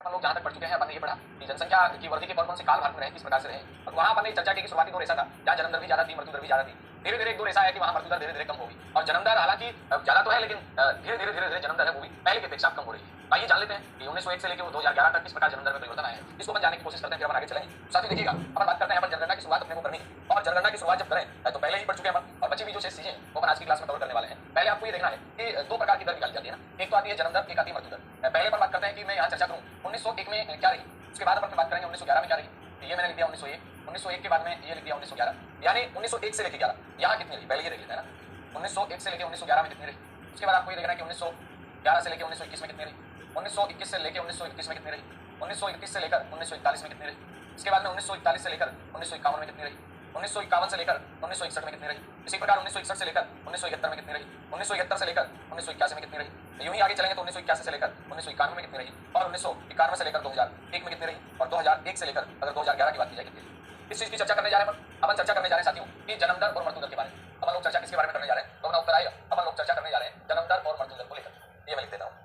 हम लोग जहाँ तक पढ़ चुके हैं अपन ने ये पढ़ा कि जनसंख्या की वृद्धि के कौन-कौन से काल भारत में रहे, किस प्रकार से रहे। और वहाँ अपन ने चर्चा की कि शुरुआती दौर ऐसा था जहाँ जन्म दर भी ज्यादा थी, मृत्यु दर भी ज्यादा थी। धीरे धीरे एक दौर ऐसा है कि वहाँ मृत्यु दर धीरे धीरे कम होगी और जन्म दर हालांकि ज्यादा तो है लेकिन धीरे धीरे जन्म दर है वो भी पहले की अपेक्षा कम हो रही है। आइए जान लेते हैं कि 1901 से लेकर 2011 तक किस प्रकार जन्म दर में परिवर्तन आया है। इसको अपन जानने की कोशिश करते हैं, फिर अपन आगे चलेंगे। साथ ही देखिएगा अपन बात करते हैं, अपन जनगणना की शुरुआत अपने को करनी है और जनगणना की शुरुआत जब करें तो पहले ही पढ़ चुके हैं अपन और बची भी जो शेष चीजें वो अपन आज की क्लास में कवर करने वाले हैं। पहले आपको ये देखना है कि दो प्रकार की दर निकाली जाती है ना, एक तो आती है जन्म दर, एक आती है मृत्यु दर। पहले अपन बात करते हैं कि मैं यहाँ चर्चा करूँ 1901 में क्या रही, उसके बाद अपन बात करेंगे 1911 में क्या रही। ये मैंने लिख दिया 1901 के बाद में ये लिख दिया 1911, यानी 1901 से लेकर 11 यहाँ कितनी रही, पहले ये देख लेते हैं ना। 1901 से लेकर 1911 में कितनी रही। उसके बाद आपको ये देखना है कि 1911 से लेकर 1921 में कितनी रही, 1921 से लेकर 1931 में कितनी रही, 1931 से लेकर 1941 में कितनी रही। इसके बाद में 1941 से लेकर 1951 में कितनी रही, 1951 से लेकर 1961 में कितनी रही। इसी प्रकार 1961 से लेकर 1971 में कितनी रही, 1971 से लेकर 1981 में कितनी रही। यूं ही आगे चलेंगे तो 1981 से लेकर 1991 में कितनी रही और 1991 से लेकर 2001 में कितनी रही और 2001 से लेकर अगर 2011 की बात की जाए कितनी रही। इस चीज की चर्चा करने जा रहे हैं अपन चर्चा करने जा रहे हैं साथियों कि जन्म दर और मृत्यु दर के बारे में। अपन लोग चर्चा किसके बारे में करने जा रहे हैं तो अपना उत्तर आएगा। अपन लोग चर्चा करने जा रहे हैं जन्म दर और मृत्यु दर को लेकर। ये मैं लिख देता हूँ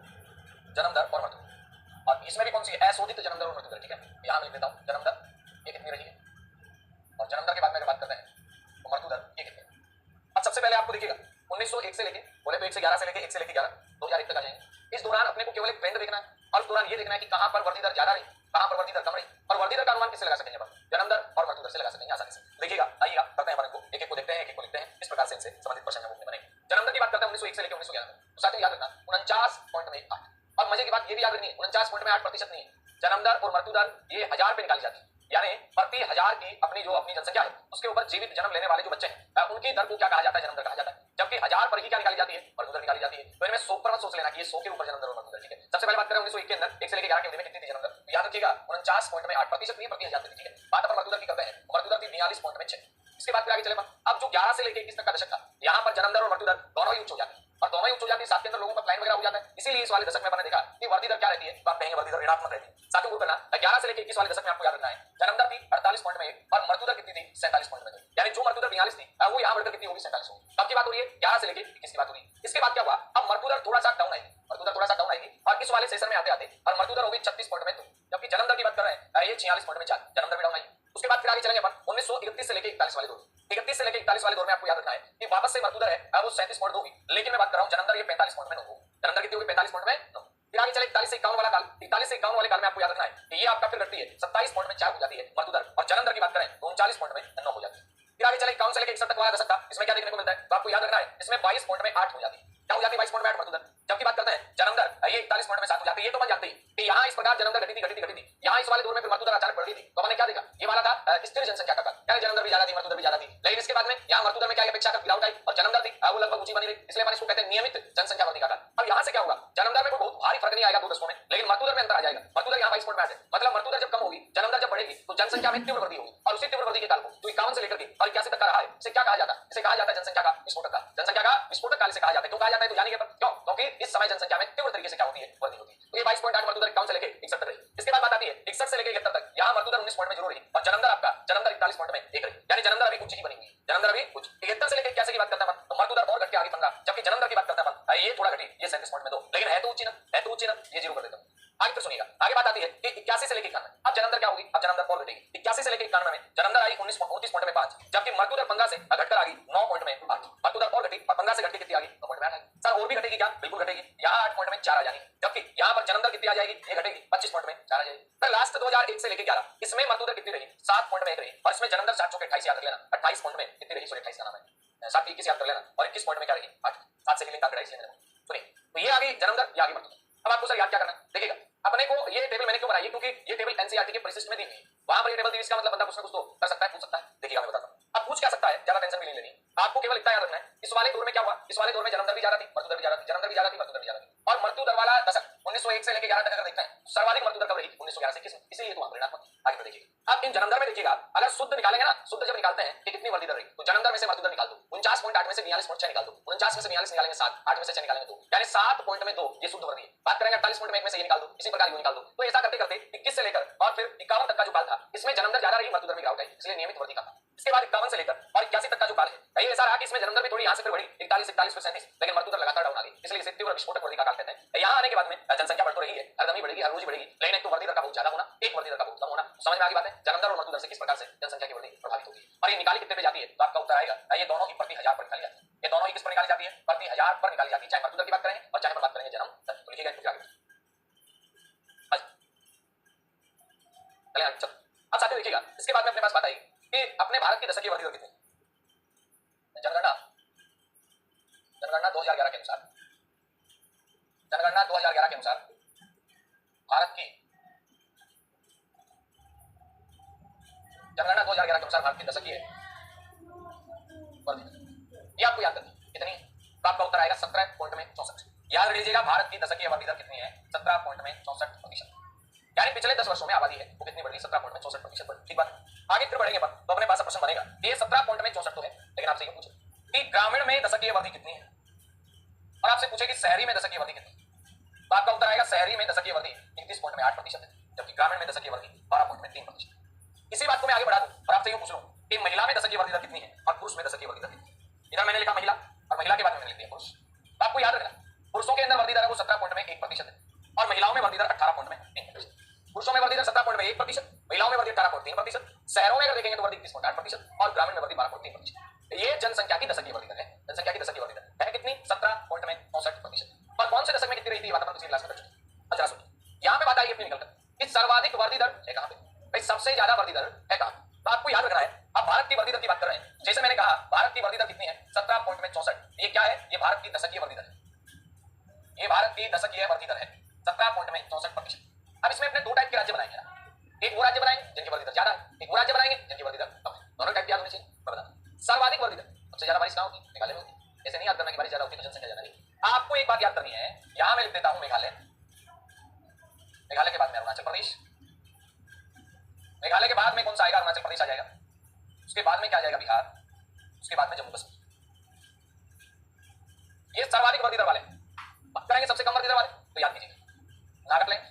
जन्म दर और मृत्यु दर, और इसमें भी कौन सी अशोधित जन्म दर और मृत्यु दर, ठीक है। यहाँ मैं लिख देता हूँ जन्म दर ये कितनी रही है और जन्म दर के बाद में बात करते हैं तो मृत्यु दर ये कितनी है। अब सबसे पहले आपको देखिएगा 1901 से लेके बोले तो 1 से 11 से लेके 1 से लेके 11 2001 तक आ जाएंगे। इस दौरान अपने को केवल एक ट्रेंड देखना है और इस दौरान ये देखना है कि कहां पर वृद्धि दर ज्यादा रही, कहां पर वृद्धि दर कम रही और वृद्धि दर का अनुमान किससे लगा सकेंगे अपन, जन्म दर और मृत्यु दर से लगा सकेंगे आसानी से। देखिएगा आइएगा करते हैं अपन को एक एक को देखते हैं, एक एक को लिखते हैं, इस प्रकार से इनसे संबंधित प्रश्न में बनेंगे। जन्म दर की बात करते हैं 1901 से लेकर 1911 में, तो साथियों याद रखना 49.8। और मजे की बात ये भी याद रखनी है 49.8% नहीं है, जन्म दर और मृत्यु दर ये 1000 पे निकाली जाती है, यानी प्रति 1000 की अपनी जनसंख्या है उसके ऊपर जीवित जन्म लेने वाले जो बच्चे हैं उनकी दर को क्या कहा जाता है, जन्म दर कहा जाता है। जबकि 1000 पर ही क्या निकाली जाती है, मृत्यु दर निकाली जाती है। तो इनमें 100 पर मत सोच लेना कि ये 100 के ऊपर जन्म दर और मृत्यु दर, ठीक है। सबसे पहले बात करें 1901 के अंदर 1 से लेकर 11 के अवधि में कितनी थी जन्म दर, तो याद रखिएगा 49.8% नहीं प्रति 1000 थी, ठीक है। बात अपन मृत्यु दर की करते हैं, मृत्यु दर थी 42.6। इसके बाद फिर आगे चले अब जो 11 से लेकर 21 तक का दशक था यहाँ पर जन्म दर और मृत्यु दर दोनों ही उच्च हो जाती है और दोनों ही उच्च हो जाती है, साथ के अंदर लोगों का प्लान वगैरह हो जाता है। इसीलिए इस वाले दशक में मैंने देखा कि वृद्धि दर क्या रहती है, तो आप कहेंगे वृद्धि दर ऋणात्मक रहती है। साथियों को करना 11 से लेकर 21 वाले दशक में आपको याद रखना है जन्म दर थी 48.1 और मृत्यु दर कितनी थी 47.2, यानी जो मृत्यु दर 42 थी वो यहाँ बढ़कर कितनी होगी 47 होगी। कब की बात हो रही है 11 से लेकर 21 की बात हो रही है। इसके बाद क्या हुआ, अब मृत्यु दर थोड़ा सा डाउन आएगी, मृत्यु दर थोड़ा सा डाउन आएगी और इस वाले सेशन में आते आते और मृत्यु दर होगी 36.2, जबकि जन्म दर की बात कर रहे हैं ये 46.4, जन्म दर भी डाउन आएगी। उसके बाद फिर आगे चलेंगे अपन 1931 से लेकर 41 वाले दौर, 31 से लेकर 41 वाले दौर में आपको याद रखना है कि वापस से मृत्यु दर है वो 37.2 होगी, लेकिन मैं बात कर रहा हूँ जन्म दर ये 45.9 होगी, जन्म दर कितनी होगी 45.9। फिर आगे चले 41 से 51 वाला काल, 41 से 51 वाले काल में आपको याद रखना है कि ये आपका फिर घटती है 27.4 हो जाती है मृत्यु दर और जन्म दर की बात करें तो 39.9 हो जाती है। फिर आगे चले 51 से लेकर 61 तक वाला दशक था, इसमें क्या देखने को मिलता है तो आपको याद रखना है इसमें 22.8 हो जाती है, क्या हो जाती है 22.8 मृत्यु दर। जबकि बात करते हैं जन्म दर ये 41.7 हो जाती है। ये तो मैं जानते ही कि यहाँ इस प्रकार जन्म दर घटी थी, यहाँ इस वाले दौर में फिर मृत्यु दर अचानक बढ़ गई थी, तो मैंने क्या देखा ये वाला था स्थिर जनसंख्या का काल, यानी जन्म दर भी ज्यादा थी मृत्यु दर भी ज्यादा थी। लेकिन इसके बाद में यहाँ मृत्यु दर में क्या अपेक्षा कर गिरावट आई और जन्म दर थी वो लगभग ऊंची बनी रही, इसलिए मैंने इसको कहते हैं नियमित जनसंख्या वृद्धि का काल। अब यहाँ से क्या होगा, जन्म दर में कोई बहुत भारी फर्क नहीं आएगा 2 दशकों में, लेकिन मृत्यु दर में अंतर आ जाएगा। मृत्यु दर यहाँ 22.8 है, मतलब मृत्यु दर जब कम होगी जन्म दर जब बढ़ेगी तो जनसंख्या में तीव्र वृद्धि होगी और उसी तीव्र वृद्धि के काल को जो 51 से लेकर के और 81 तक का रहा है इसे क्या कहा जाता है, इसे कहा जाता है जनसंख्या का विस्फोटक काल। जनसंख्या का विस्फोटक काल से कहा जाता है, क्यों कहा जाता है तो जानिए क्यों, क्योंकि इस समय जनसंख्या में तीव्र तरीके से क्या होती है वृद्धि होती है। तो ये 22.8 मृत्यु दर 51 से लेकर 61 तक रही। इसके बाद बात आती है 61 से लेकर 71 तक, यहाँ मृत्यु दर 19 पॉइंट में जरूर रही और जन्म दर 41.1 रही, यानी जन्म दर अभी कुछ ही बनी हुई है, जन्म दर अभी कुछ। 71 से लेकर 81 की बात करते हैं तो मृत्यु दर और घट के आगे 15, जबकि जन्म दर की बात करते हैं ये थोड़ा घटी, ये 37.2, लेकिन है तो ऊंची ना, है तो ऊंची ना, ये 0 कर देता हूं। आगे फिर सुनिएगा, आगे बात आती है कि 81 से लेकर 91, अब जन्म दर क्या होगी, अब जन्म दर और घटेगी। 81 से लेकर 91 में जन्म दर आई 29.5, जबकि मृत्यु दर 15 से घटकर आ गई 9.8, मृत्यु दर और घटी और 15 से घट के कितनी आ गई 9.8 आई। सर और भी घटेगी क्या, बिल्कुल घटेगी, यहाँ 8.4 आ जाएगी, जबकि यहाँ पर जन्म दर कितनी आ जाएगी, ये घटेगी 25.4 आ जाएगी। फिर लास्ट 2001 से लेकर 11 इसमें मृत्यु दर कितनी रही 7.1 रही और इसमें जन्म दर 728 याद रख लेना, 28 पॉइंट में कितनी रही, सॉरी 28 का नाम है 7 21 याद कर लेना और 21 पॉइंट में क्या रही 8, 7 से लिंक कर इसलिए मैंने सुनिए। तो ये आ गई जन्म दर, ये आ गई मृत्यु दर। अब आपको सर याद क्या करना है, देखिएगा अपने को ये टेबल मैंने क्यों बनाई है, क्योंकि ये टेबल एनसीईआरटी के परिशिष्ट में दी हुई है, वहां पर ये टेबल दी, इसका मतलब बंदा कुछ ना कुछ तो कर सकता है, पूछ सकता है। देखिएगा मैं बताता हूं, अब पूछ क्या सकता है, ज्यादा टेंशन भी नहीं लेनी, आपको केवल इतना याद रखना है इस वाले दौर में क्या हुआ, इस वाले दौर में जन्म दर भी ज्यादा थी मृत्यु दर भी ज्यादा थी, जन्म दर भी ज्यादा थी मृत्यु दर भी ज्यादा थी। और मृत्यु दर वाला दशक 1901 से लेकर 11 तक अगर देखते हैं सर्वाधिक मृत्यु दर कब रही 1911 से 21 में, इसीलिए तो ऋणात्मक। आगे बढ़ देखिएगा, अब इन जन्म दर में देखिएगा अगर शुद्ध निकालेंगे ना, शुद्ध जब निकालते हैं कि कितनी वृद्धि दर रही तो जन्म दर में से मृत्यु दर निकाल दो, 49.8 में से 42.6 निकाल दो, 49 में से 42 निकालेंगे 7, 8 में से 6 निकालेंगे 2, यानी 7 पॉइंट में 2 ये शुद्ध वृद्धि है। बात करेंगे 48.1 में से ये निकाल दो, इसी प्रकार ये निकाल दो। तो ऐसा करते करते 21 से लेकर और फिर 51 तक का जो काल था इसमें जन्म दर ज्यादा रही मृत्यु दर में गिरावट आई, इसलिए नियमित वृद्धि का था। इसके बाद 51 से लेकर और 81 तक का जो काल है ये ऐसा रहा कि इसमें जन्म दर भी थोड़ी यहाँ से फिर बढ़ी 41 41 फिर 37, लेकिन मृत्यु दर लगातार डाउन आ गई, इसलिए इसे तीव्र विस्फोटक वृद्धि का काल कहते हैं। यहाँ आने के बाद में जनसंख्या बढ़ तो रही है, हरदम ही बढ़ेगी, हर रोज बढ़ेगी, लेकिन एक तो वर्दी दर का बहुत ज्यादा होना, एक वर्दी दर का बहुत कम होना। समझ में आ गई बात है? जन्म दर और मृत्यु दर से किस प्रकार से जनसंख्या की वृद्धि प्रभावित होती है। और ये निकाली कितने पे जाती है, तो आपका उत्तर आएगा ये दोनों ही प्रति हजार पर निकाली जाती है। ये दोनों ही किस पर निकाली जाती है, प्रति हजार पर निकाली जाती है, चाहे मृत्यु दर की बात करें और चाहे हम बात करेंगे जन्म दर। तो लिखिएगा इनको आगे। चलो अब साथियों देखिएगा, इसके बाद में अपने पास बात आएगी कि अपने भारत की दशकीय वृद्धि दर कितनी। जनगणना 2011 के अनुसार, जनगणना 2011 के अनुसार भारत की जनगणना 2011 के अनुसार भारत की दशकीय वर्धी ये आपको याद करनी कितनी, तो आपका उत्तर आएगा 17.64। याद रख लीजिएगा भारत की दशकीय वर्धी दर कितनी है, 17.64%। यानी पिछले 10 वर्षों में आबादी है वो कितनी बढ़ी, 17.64% बढ़ी। ठीक बात। आगे फिर बढ़ेंगे अपन तो अपने पास प्रश्न बनेगा, ये 17.64 तो है, लेकिन आपसे ये पूछे कि ग्रामीण में दशकीय वर्धी कितनी है, और आपसे पूछे कि शहरी में दशकीय वर्धी कितनी, तो आपका उत्तर आएगा शहरी में दशकीय वर्धी 31.8% है, जबकि ग्रामीण में दशकीय वर्धी 12.3%। इसी बात को मैं आगे बढ़ा दूं और आपसे यूं पूछ लूं कि महिला में दशकीय वर्धी दर कितनी है और पुरुष में दशकीय वर्धी दर कितनी है। इधर मैंने लिखा महिला और महिला के बाद में मैंने लिख दिया पुरुष। तो आपको याद रखना पुरुषों के अंदर वर्धी दर है वो 17.1% है और महिलाओं में वर्धी दर 18.3%। पुरुषों में वर्धी दर 17.1%, महिलाओं में वर्धी 18.3%, शहरों में अगर देखेंगे तो वर्धी 31.8% और ग्रामीण में वर्धी 12.3%। ये जनसंख्या की दशकीय वर्धी दर है। जनसंख्या की दशकीय वर्धी दर है कितनी, 17.64%। और कौन से दशक में कितनी रही थी बात अपन पिछली क्लास में कर चुके। अच्छा सुनिए, यहाँ पे बात आई अपनी निकलकर कि सर्वाधिक वर्धी दर है कहाँ पे, भाई सबसे ज्यादा वर्धी दर है कहाँ। तो आपको याद रखना है, अब भारत की वर्धी दर की बात कर रहे हैं, जैसे मैंने कहा भारत की वर्धी दर कितनी है 17.64। ये क्या है, ये भारत की दशकीय वर्धी दर है, ये भारत की दशकीय वर्धी दर है 17.64%। अब इसमें अपने दो टाइप के राज्य बनाएंगे, एक वो राज्य बनाएंगे जिनकी वर्धी दर ज्यादा है, एक वो राज्य बनाएंगे जिनकी वर्धी दर कम है। दोनों टाइप याद होने चाहिए। मैं बता सर्वाधिक वर्धी दर सबसे ज्यादा बारिश कहाँ होती है, मेघालय में होती है। ऐसे नहीं याद करना कि बारिश ज्यादा होती है तो जनसंख्या ज्यादा नहीं। आपको एक बात याद करनी है, यहां मैं लिख देता हूं मेघालय, मेघालय के बाद में अरुणाचल प्रदेश, मेघालय के बाद में कौन सा आएगा, अरुणाचल प्रदेश आ जाएगा, उसके बाद में क्या आ जाएगा बिहार, उसके बाद में जम्मू कश्मीर। ये सर्वाधिक वर्धी दर वाले। बात करेंगे सबसे कम वर्धी दर वाले तो याद कीजिएगा नागालैंड,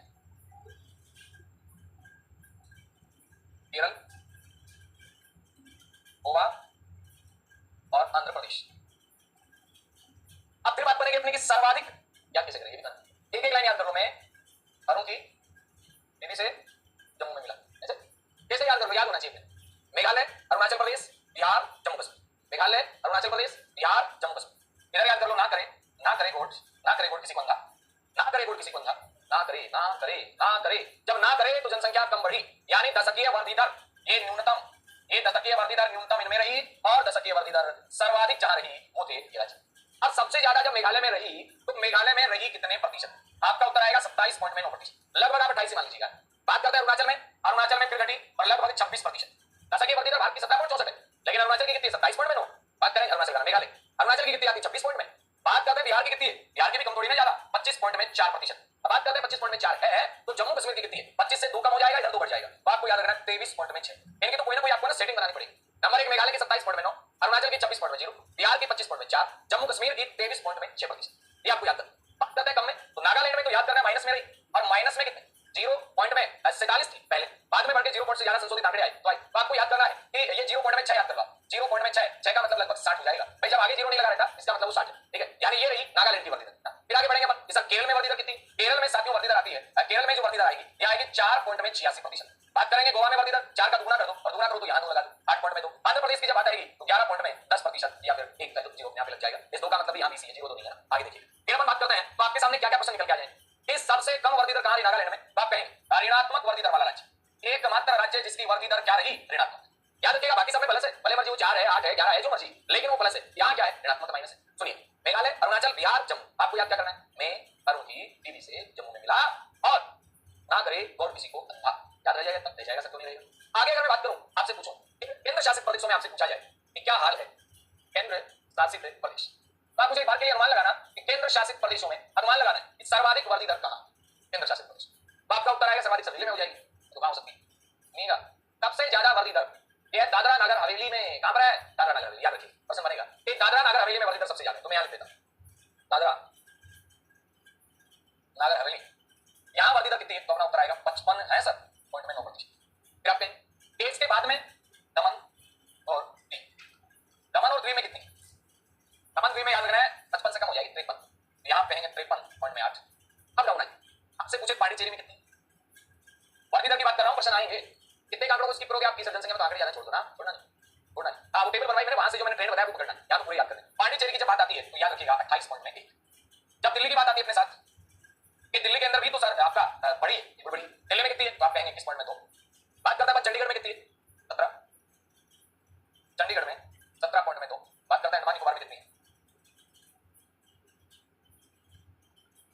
केरल, गोवा और आंध्र प्रदेश। अब फिर बात करेंगे अपने की सर्वाधिक याद कैसे करेंगे, एक एक लाइन याद करो। मैं अरुण की दीदी से जम्मू में मिला, ऐसे कैसे याद करो, याद होना चाहिए। मेघालय, अरुणाचल प्रदेश, बिहार, जम्मू कश्मीर, मेघालय, अरुणाचल प्रदेश, बिहार, जम्मू कश्मीर। इधर याद कर लो, ना करे गोट, ना करे गोट किसी को अंधा, ना करे गोट किसी को अंधा, ना करे ना करे ना करे। जब ना करे तो जनसंख्या कम बढ़ी, यानी दशकीय वर्धी दर ये न्यूनतम, ये दशकीय वर्धी दर न्यूनतम इनमें रही और दशकीय वर्धी दर सर्वाधिक जहां रही वो थे ये राज्य। अब सबसे ज्यादा जब मेघालय में रही तो मेघालय में रही कितने प्रतिशत, आपका उत्तर आएगा 27.9%, लगभग आप 28 मान लीजिएगा। बात करते हैं अरुणाचल में, अरुणाचल में फिर घटी और लगभग 26%। दशकीय वर्धी दर भारत की 17.64 है, लेकिन अरुणाचल की कितनी 27.9। बात करें अरुणाचल मेघालय, अरुणाचल की कितनी आती 26 पॉइंट में। बात करते हैं बिहार की कितनी है, बिहार की भी कम थोड़ी ना ज्यादा, 25.4%। अब बात करते हैं 25.4 है तो जम्मू कश्मीर की कितनी है, 25 से 2 कम हो जाएगा, इधर 2 बढ़ जाएगा। तो आपको याद रखना 23.6। इनकी तो कोई ना कोई आपको ना सेटिंग बनानी पड़ेगी। नंबर 1 मेघालय की 27.9, अरुणाचल की 26.0, बिहार की 25.4, जम्मू कश्मीर की 23.6%। ये आपको याद करना। बात करते हैं कम में तो नागालैंड में तो याद करना है माइनस में रही, और माइनस में कितने 0 पॉइंट में 47 थी पहले, बाद में बढ़ के 0 पॉइंट से ज्यादा संशोधित आंकड़े आए तो आपको याद करना है कि ये 0 पॉइंट में 6 याद करवा, 0 पॉइंट में 6 का मतलब लगभग 60 हो जाएगा भाई। जब आगे 0 नहीं लगा रहता इसका मतलब वो 60 है, ठीक है। यानी ये रही नागालैंड की वर्धी दर। फिर आगे बढ़ेंगे अपन, इसका केरल में वर्धी दर कितनी, केरल में साथियों वर्धी दर आती है, केरल में जो वर्धी दर आएगी ये आएगी 4.86%। बात करेंगे गोवा में वर्धी दर 4 का दुगुना कर दो और दुगुना करो तो यहाँ 2 लगा दो, 8.2। आंध्र प्रदेश की जब बात आएगी तो 11.10% या फिर 1 का 0 यहाँ पे लग जाएगा। इस 2 का मतलब यहाँ भी सी है, 0 तो नहीं है ना। आगे देखिए फिर अपन बात करते हैं तो आपके सामने क्या क्या क्वेश्चन निकल के आ जाएंगे। इस सबसे कम वर्धी दर कहां रही नागालैंड में, तो आप कहेंगे ऋणात्मक वर्धी दर वाला राज्य, एकमात्र राज्य जिसकी वर्धी दर क्या रही ऋणात्मक। याद रखिएगा बाकी सब में प्लस है, भले मर्जी वो 4 है 8 है 11 है जो मर्जी, लेकिन वो प्लस है। यहाँ क्या है ऋणात्मक माइनस है। सुनिए मेघालय, अरुणाचल, बिहार, जम्मू, आपको याद क्या करना है, मैं अरुण की दीदी से जम्मू में मिला और ना करे और किसी को अंधा, याद रह जाएगा, रह जाएगा, सबको नहीं रहेगा। आगे अगर मैं बात करूं आपसे पूछूं केंद्र शासित प्रदेशों में आपसे पूछा जाए कि क्या हाल है केंद्र शासित प्रदेश, तो आप मुझे एक बार के लिए अनुमान लगाना कि केंद्र शासित प्रदेशों में अनुमान लगाना है कि सर्वाधिक वर्धी दर कहां केंद्र शासित प्रदेश। तो आपका उत्तर आएगा सर्वाधिक दिल्ली में हो जाएगी, तो कहां हो सकती है नहीं। सबसे ज्यादा वर्धी दर ये दादरा नगर हवेली में, कहां पर है दादरा नगर हवेली, याद रखिए प्रश्न बनेगा कि दादरा नगर हवेली में वर्धी दर सबसे ज्यादा, तो मैं यहां लिख देता हूं दादरा नगर हवेली, यहां वर्धी दर कितनी है, तो अपना उत्तर आएगा 55 है सर 0.9%। फिर आपके तेज के बाद में दमन और द्वीप, दमन और द्वीप में कितनी, दमन द्वीप में याद रखना है 55 से कम हो जाएगी 53, यहां पे 53.8। अब डाउन है, आपसे पूछे पांडिचेरी में कितनी, क्वेश्चन आएंगे, कितने आंकड़ों को स्किप करोगे आप 30 जनसंख्या में, तो आंकड़े ज्यादा छोड़ दो ना, छोड़ना नहीं। हाँ, वो टेबल बनवाई मैंने, वहां से जो मैंने ट्रेंड बताया वो पकड़ना, याद पूरे याद करना। पांडिचेरी की जब बात आती है तो याद रखिएगा 28 पॉइंट में 1। जब दिल्ली की बात आती है अपने साथ कि दिल्ली के अंदर भी तो सर आपका बड़ी दिल्ली में कितनी है, तो आप कहेंगे 21 पॉइंट में। तो बात करता है चंडीगढ़ में कितनी है, 17, चंडीगढ़ में 17 पॉइंट में। तो बात करता है अंडमान निकोबार में कितनी है,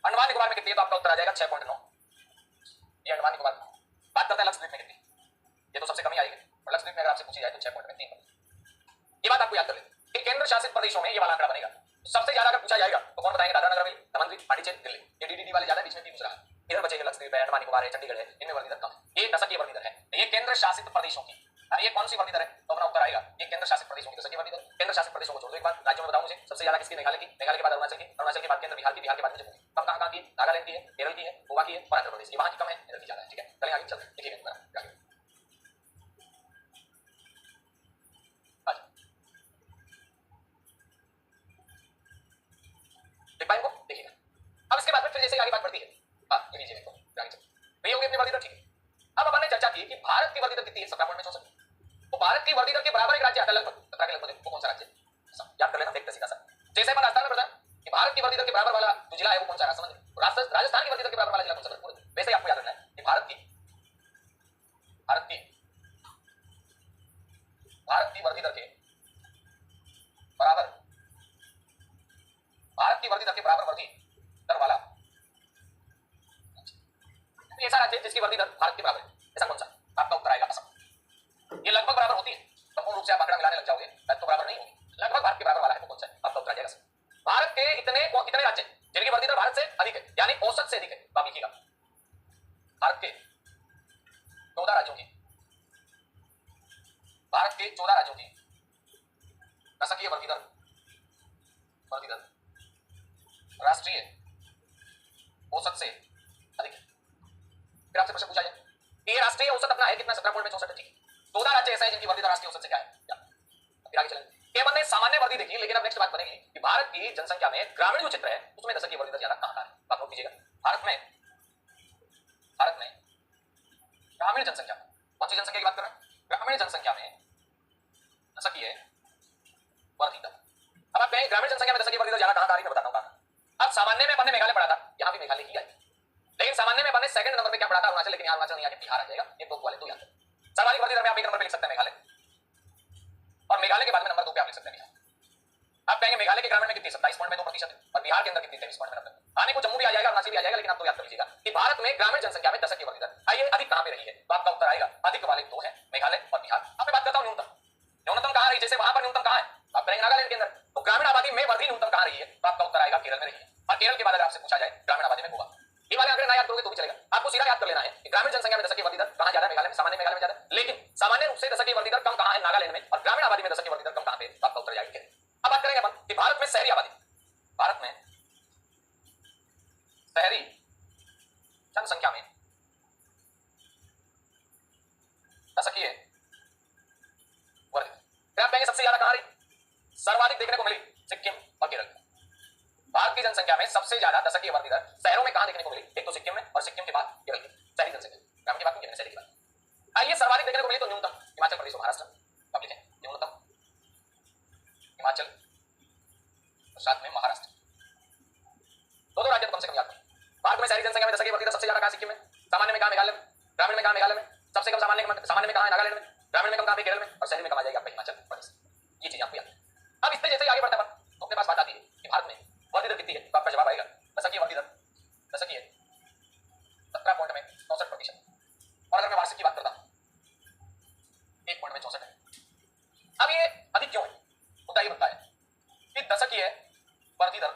अंडमान निकोबार में कितनी है, तो आपका उत्तर आ जाएगा 6.9, ये अंडमान निकोबार। बात करते हैं लक्षद्वीप में कितनी, ये तो सबसे कमी आएगी, और लक्षद्वीप में अगर आपसे पूछी जाए तो 6.3। ये बात आपको याद कर लें कि केंद्र शासित प्रदेशों में ये वाला आंकड़ा बनेगा। सबसे ज्यादा अगर पूछा जाएगा तो कौन बताएंगे, दादरा नगर हवेली, दमन द्वीप, पांडिचेरी, दिल्ली। ये डीडीडी वाले ज्यादा बीच में भी पूछ रहा है, इधर बचेंगे लक्षद्वीप है, अंडमान निकोबार है, चंडीगढ़ है, इनमें वर्दी दर कम है। ये दशकीय वर्दी दर है, ये केंद्र शासित प्रदेशों की। ये कौन सी वर्दी दर है, तो अपना उत्तर आएगा ये केंद्र शासित प्रदेशों की दशकीय वर्दी दर। केंद्र शासित प्रदेशों को छोड़ दो, एक बार राज्यों में बताऊं मुझे सबसे ज्यादा किसकी, मेघालय की, मेघालय के बाद अरुणाचल की, अरुणाचल के बाद केंद्र बिहार की, बिहार के बाद मुझे कब कहां की, नागालैंड की है, केरल की है, गोवा की है और आंध्र प्रदेश की। वहां की कम है, इधर की ज्यादा है। ठीक है, चलिए आगे चलते हैं, देखिए को देखिएगा। अब इसके बाद में फिर जैसे आगे बात बढ़ती है, ये लीजिए देखो आगे चलते हैं, ये होगी अपनी वर्दी दर। ठीक है, अब अपन ने चर्चा की कि भारत की वर्दी दर कितनी है, 17.64। तो भारत की वर्दी दर के बराबर एक राज्य आता है लगभग 17 के लगभग, वो कौन सा राज्य, याद कर लेना, देखते सीधा सा। जैसे अपन राजस्थान में बताया कि भारत की वर्दी दर के बराबर वाला जो जिला है वो कौन सा, समझ राजस्थान की वर्दी दर के बराबर वाला जिला कौन सा, वैसे ही आपको याद रखना है कि भारत की वर्दी दर के बराबर, भारत की वर्दी दर के बराबर वर्दी दर वाला ऐसा राज्य जिसकी वर्दी दर भारत के बराबर है, ऐसा कौन सा, आपका उत्तर आएगा असम। ये लगभग बराबर होती है, संपूर्ण रूप से आप आंकड़ा मिलाने लग जाओगे तो बराबर नहीं होगी, लगभग भारत के बराबर वाला है वो कौन सा है, आपका उत्तर आ जाएगा असम। भारत के इतने राज्य जिनकी वर्दी दर भारत से अधिक है, यानी औसत से अधिक है, तो आप लिखिएगा भारत के 14 राज्यों की, भारत के 14 राज्यों की दशकीय वर्दी दर राष्ट्रीय औसत से अधिक है। फिर आपसे प्रश्न पूछा जाए ये राष्ट्रीय औसत अपना है कितना, 17.64 है। ठीक है, 14 राज्य ऐसे हैं जिनकी वर्दी दर राष्ट्रीय औसत से क्या है। फिर आगे चलेंगे, केवल ने सामान्य वर्दी देखी, लेकिन अब नेक्स्ट बात बनेगी कि भारत की जनसंख्या में ग्रामीण जो क्षेत्र है उसमें दशकीय वर्दी दर ज्यादा कहां है। आप नोट कीजिएगा, भारत में ग्रामीण जनसंख्या, कौन सी जनसंख्या की बात कर रहे हैं, ग्रामीण जनसंख्या में दशकीय वर्दी दर। अब आप कहें ग्रामीण जनसंख्या में दशकीय वर्दी दर ज्यादा कहां आ रही है, मैं बताता हूं। अब सामान्य में अपन ने मेघालय पढ़ा था, यहां भी मेघालय ही आई, लेकिन सामान्य में अपन ने सेकंड नंबर पे क्या पढ़ा था, अरुणाचल, लेकिन यहां अरुणाचल नहीं आके बिहार आ जाएगा। ये दो वाले दो याद है। सर्वाधिक वर्दी दर में आप एक नंबर पे लिख सकते हैं मेघालय, और मेघालय के बाद में नंबर 2 पे आप लिख सकते हैं बिहार। आप कहेंगे मेघालय के ग्रामीण में कितनी, 27.2% है, और बिहार के अंदर कितनी, 23.90। आने को जम्मू भी आ जाएगा, अरुणाचल भी आ जाएगा, लेकिन आप तो याद कर लीजिएगा कि भारत में ग्रामीण जनसंख्या में दशकीय वर्दी दर आइए अधिक कहां पे रही है, तो आपका उत्तर आएगा अधिक वाले दो है, मेघालय और बिहार। अब मैं बात करता हूं न्यूनतम कहां रही, जैसे वहां पर न्यूनतम कहां है, आप कहेंगे नागालैंड के अंदर, तो ग्रामीण आबादी में वर्दी न्यूनतम कहां रही है, तो आपका उत्तर आएगा केरल में रही है। और केरल के बाद अगर आपसे पूछा जाए ग्रामीण आबादी में गोवा, ये वाले आंकड़े ना याद करोगे तो भी चलेगा, आपको सीधा याद कर लेना है कि ग्रामीण जनसंख्या में दशकीय वर्दी दर कहां ज्यादा है, मेघालय में, सामान्य मेघालय में ज्यादा, लेकिन सामान्य रूप से दशकीय वर्दी दर कम कहां है, नागालैंड में, और ग्रामीण आबादी में दशकीय वर्दी दर कम कहां पे, तो आपका उत्तर जाएगा केरल। अब बात करेंगे अपन कि भारत में शहरी आबादी, भारत में शहरी जनसंख्या में दशकीय वर्दी दर, आप कहेंगे सबसे ज्यादा कहां रही, सर्वाधिक देखने को मिली सिक्किम और केरल। भारत की जनसंख्या में सबसे ज्यादा दशकीय वर्दी दर शहरों में कहां देखने को मिली, एक तो सिक्किम में, और सिक्किम के बाद केरल की शहरी जनसंख्या, ग्रामीण की बात नहीं, शहरी की बात। आइए सर्वाधिक देखने को मिली तो न्यूनतम हिमाचल प्रदेश और महाराष्ट्र, अब लिखें न्यूनतम हिमाचल और साथ में महाराष्ट्र, दो राज्य तो कम से कम याद करें। भारत में शहरी जनसंख्या में दशकीय वर्दी दर सबसे ज्यादा कहां, सिक्किम में, सामान्य में कहां, मेघालय में, ग्रामीण में कहां, मेघालय में, सबसे कम सामान्य में कहां है, नागालैंड में, ग्रामीण में कम कहां पे, केरल में, और शहरी में कम आ जाएगी आपका हिमाचल प्रदेश। ये चीज आपको याद है। अब इससे जैसे आगे बढ़ता है तो अपने पास बात आती है कि भारत में वर्दी दर कितनी है, तो आपका जवाब आएगा दशकीय वर्दी दर, दशकीय 17.64%। और अगर मैं वार्षिक की बात करता हूं 1.64 है। अब ये अधिक क्यों है, मुद्दा ये बनता है कि दशकीय वर्दी दर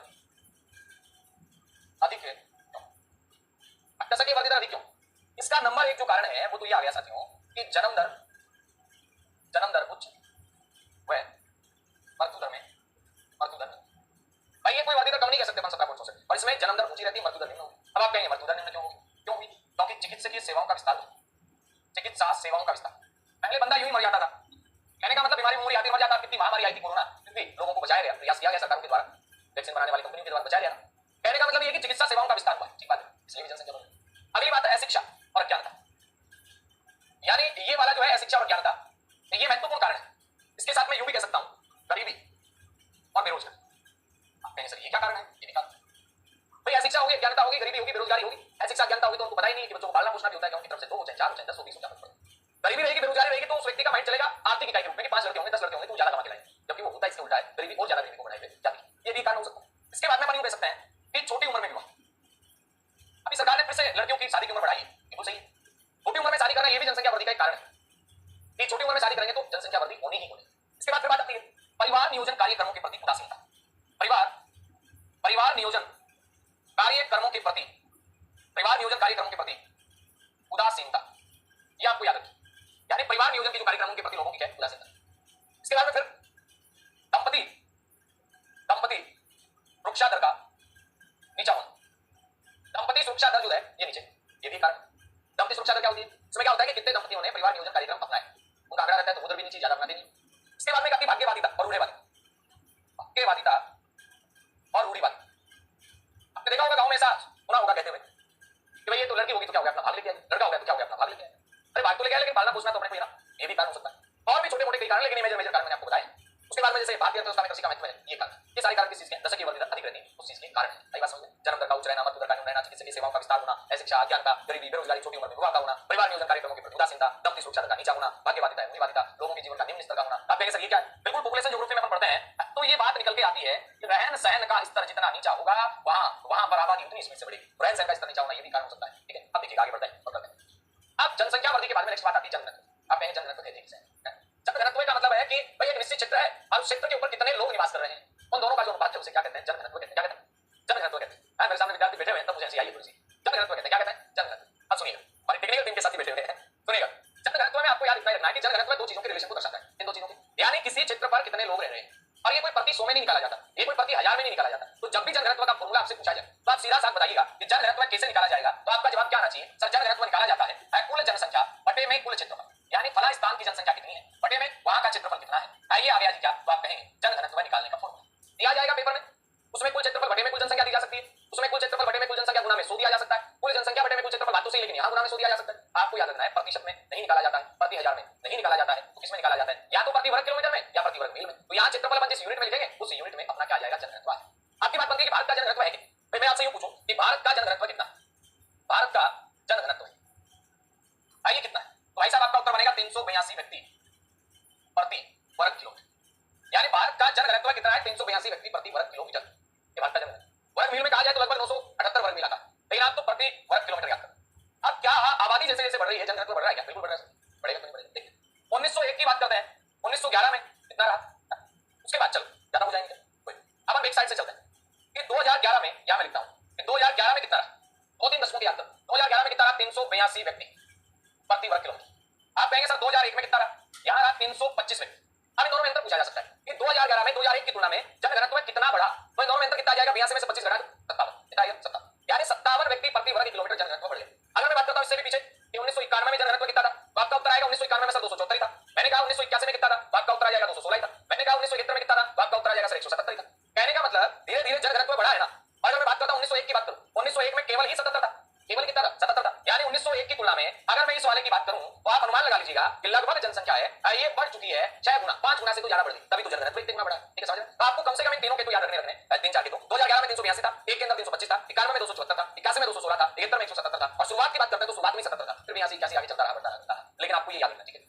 अधिक है, दशकीय वर्दी दर अधिक क्यों, इसका नंबर एक जो कारण है वो तो ये आ गया साथियों कि जन्म दर उच्च व मृत्यु दर भाई ये कोई वर्दी दर कम नहीं कह सकते 17.64, और इसमें जन्म दर ऊंची रहती है, मृत्यु दर निम्न होगी। अब आप कहेंगे मृत्यु दर निम्न क्यों होगी, क्योंकि चिकित्सकीय सेवाओं का विस्तार, चिकित्सा सेवाओं का विस्तार। पहले बंदा यूं ही मर जाता था, कहने का मतलब बीमारी मूरी आती मर जाता, कितनी महामारी आई थी कोरोना, फिर भी लोगों को बचाया गया, प्रयास किया गया सरकारों के द्वारा, वैक्सीन बनाने वाली कंपनियों के द्वारा बचाया गया। कहने का मतलब ये कि चिकित्सा सेवाओं का विस्तार हुआ, ठीक बात है, इसलिए भी जनसंख्या बढ़ी। अगली बात है अशिक्षा और अज्ञानता। होता है कि उनकी तरफ से 2 हो चाहे 4 हो चाहे 10 हो 20 हो चाहे 50, गरीबी रहेगी बेरोजगारी रहेगी तो उस व्यक्ति का माइंड चलेगा आर्थिक इकाई के रूप में कि 5 लड़के होंगे 10 लड़के होंगे तो ज्यादा कमा के लाएंगे, जबकि वो होता इसके उल्टा है, गरीबी और ज्यादा गरीबी को बढ़ाई जाती है। ये भी कारण हो सकता है। इसके बाद में अपन यूं कह सकते हैं कि छोटी उम्र में विवाह, अभी सरकार ने फिर से लड़कियों की शादी की उम्र बढ़ाई है, बिल्कुल सही है। छोटी उम्र में शादी करना ये भी जनसंख्या वृद्धि का एक कारण है कि छोटी उम्र में शादी करेंगे तो जनसंख्या वृद्धि होनी ही होनी। इसके बाद फिर बात आती है परिवार नियोजन कार्यक्रमों के प्रति उदासीनता। परिवार नियोजन कार्यक्रमों के प्रति उदासीनता, ये आपको याद रखिए, यानी परिवार नियोजन के जो कार्यक्रमों के प्रति लोगों की क्या उदासीनता। इसके बाद में फिर दंपति सुरक्षा दर का नीचा होना, दंपति सुरक्षा दर जो है ये नीचे, ये भी कारण। दंपति सुरक्षा दर क्या होती है, इसमें क्या होता है कि कितने दंपतियों ने परिवार नियोजन कार्यक्रम अपनाए, उनका आंकड़ा रहता है तो उधर भी नीचे, ज्यादा अपनाते नहीं। इसके बाद में काफी भाग्यवादिता और रूढ़िवादिता, आपने देखा होगा गांव में ऐसा सुना होगा कहते हुए कि भाई ये तो लड़की होगी तो क्या हो गया अपना भाग लेके आएगी, लड़का हो गया तो क्या हो गया अपना भाग लेके आएगी। अरे भाग तो लेके आए लेकिन पालना पोसना तो अपने को ही ना, ये भी कारण हो सकता है। और भी छोटे मोटे कई कारण, लेकिन मेजर कारण मैंने आपको बताया। उसके बाद में जैसे बात करते हैं उसका कृषि का महत्व है, ये कारण, ये सारे कारण किस चीज के, दशक की वृद्धि दर अधिक रहती है उस चीज के कारण है। आई बात समझ में, जन्म दर का उच्च रहना, मृत्यु दर का न्यून रहना, चिकित्सकीय सेवाओं का विस्तार होना, शिक्षा ज्ञान का, गरीबी बेरोजगारी, छोटी उम्र में विवाह का होना, परिवार नियोजन कार्यक्रमों की उदासीनता, दंपति सुरक्षा दर का नीचा होना, भाग्यवादिता रूढ़िवादिता, लोगों के जीवन का निम्न स्तर का होना। आप कहेंगे सर ये क्या है, बिल्कुल पॉपुलेशन ज्योग्राफी में अपन पढ़ते हैं तो ये बात निकल के आती है कि रहन सहन का स्तर जितना नीचा होगा वहां पर आबादी उतनी स्पीड से बढ़ेगी, रहन सहन का स्तर नीचा होना ये भी कारण हो सकता है। ठीक है, अब देखिए आगे बढ़ते हैं और करते हैं। अब जनसंख्या वृद्धि के बाद में नेक्स्ट बात आती है जनघनत्व। आप कहेंगे जनघनत्व कहते हैं, जनघनत्व का मतलब है कि भाई एक निश्चित क्षेत्र है और उस क्षेत्र के ऊपर कितने लोग निवास कर रहे हैं, उन दोनों का जो अनुपात है उसे क्या कहते हैं, जनघनत्व कहते हैं। क्या कहते हैं, जनघनत्व कहते हैं। मेरे सामने विद्यार्थी बैठे हुए हैं तब मुझे हंसी आई थोड़ी सी। जनघनत्व कहते हैं, क्या कहते हैं, जनघनत्व। अब सुनिएगा, हमारे टेक्निकल टीम के साथ ही बैठे हुए हैं, सुनिएगा। जनघनत्व में आपको याद रखना है कि जनघनत्व दो चीजों के रिलेशन को दर्शाता है, इन दो चीजों के, यानी किसी क्षेत्र पर कितने लोग रह रहे हैं, और ये कोई प्रति 100 में नहीं निकाला जाता, ये कोई प्रति 1000 में नहीं निकाला जाता। तो जब भी जनघनत्व का फॉर्मूला आपसे पूछा जाए तो आप सीधा साथ बताइएगा कि जनघनत्व कैसे निकाला जाएगा, तो आपका जवाब क्या आना चाहिए, सर जनघनत्व निकाला जाता है कुल जनसंख्या बटे में कुल क्षेत्रफल, यानी फला स्थान की जनसंख्या कितनी है बटे में वहां का क्षेत्रफल कितना है। आइए आ गया जी क्या, तो आप कहेंगे जनघनत्व निकालने का फॉर्मूला दिया जाएगा पेपर में, उसमें कुल क्षेत्रफल बटे में कुल जनसंख्या दी जा सकती है, उसमें कुल क्षेत्रफल बटे में कुल जनसंख्या गुना में 100 दिया जा सकता है, कुल जनसंख्या बटे में कुल क्षेत्रफल बात तो सही, लेकिन यहाँ गुना में 100 दिया जा सकता है। आपको याद रखना है प्रतिशत में नहीं निकाला जाता है, प्रति 1000 में नहीं निकाला जाता है, तो किसमें निकाला जाता है, या तो प्रति वर्ग किलोमीटर में या प्रति वर्ग मील में। तो यहाँ क्षेत्रफल अपन जिस यूनिट में लिखेंगे उस यूनिट में अपना क्या आ जाएगा, जनघनत्व। आपकी बात बनती है कि भारत का जनघनत्व है कि मैं आपसे यूं पूछूं कि भारत का जनघनत्व कितना, भारत का जनघनत्व आइए कितना है, तो भाई साहब आपका उत्तर बनेगा 382 व्यक्ति प्रति वर्ग किलोमीटर, यानी भारत का जनघनत्व कितना है, 382 व्यक्ति प्रति वर्ग किलोमीटर। ये भारत का जनघनत्व वर्ग मील में कहा जाए तो लगभग 978 वर्ग मील आता है, लेकिन आप तो प्रति वर्ग किलोमीटर याद करो। अब क्या आबादी जैसे जैसे बढ़ रही है जनघनत्व बढ़ रहा है क्या, बिल्कुल बढ़ रहा है, बढ़ेगा तो नहीं बढ़ेगा। देखिए 1901 की बात करते हैं, 1911 में कितना रहा, उसके बाद चलो ज्यादा हो जाएंगे, अब हम एक साइड से चलते हैं कि 2011 में, यहां मैं लिखता हूं कि 2011 में कितना रहा, 2-3 दशकों की याद करो, 2011 में कितना रहा, 382 व्यक्ति प्रति वर्ग किलोमीटर। आप कहेंगे सर 2001 में कितना रहा, यहां रहा 325 व्यक्ति। अब इन दोनों में अंतर पूछा जा सकता है कि 2011 में 2001 की तुलना में जनघनत्व कितना बढ़ा, तो इन दोनों में अंतर कितना आ जाएगा, 82 में से 25 घटा 57, कितना आएगा 57, यानी 57 व्यक्ति प्रति वर्ग किलोमीटर जनघनत्व बढ़ गया। अगर मैं बात करता हूं इससे भी पीछे कि 1991 में जनघनत्व कितना था, तो आपका उत्तर आएगा 1991 में सर 274 था। मैंने कहा 1981 में कितना था, तो आपका उत्तर आ जाएगा 216 था। मैंने कहा 1971 में कितना था, तो आपका उत्तर आ जाएगा सर 177 था। कहने का मतलब धीरे धीरे जनघनत्व बढ़ा है ना। और अगर मैं बात करता हूं 1901 की बात करूं, 1901 में केवल ही 77 था, केवल कितना था, 77 था, यानी 1901 की तुलना में अगर मैं इस वाले की बात करूं तो आप अनुमान लगा लीजिएगा कि लगभग जनसंख्या है ये बढ़ चुकी है 6 गुना, 5 गुना से तो ज्यादा बढ़ गई, तभी तो जनघनत्व इतना बढ़ा। ठीक है, समझ रहे हैं। तो आपको कम से कम इन तीनों के तो याद रखने 3-4 के तो 2011 में 382 था, एक के अंदर 325 था, 91 में 274 था, 81 में 216 था, 71 में 177 था, और शुरुआत की बात करते हैं तो शुरुआत में 77 था, फिर 82 आगे चलता रहा, बढ़ता रहा, लेकिन आपको ये याद रखना। ठीक है,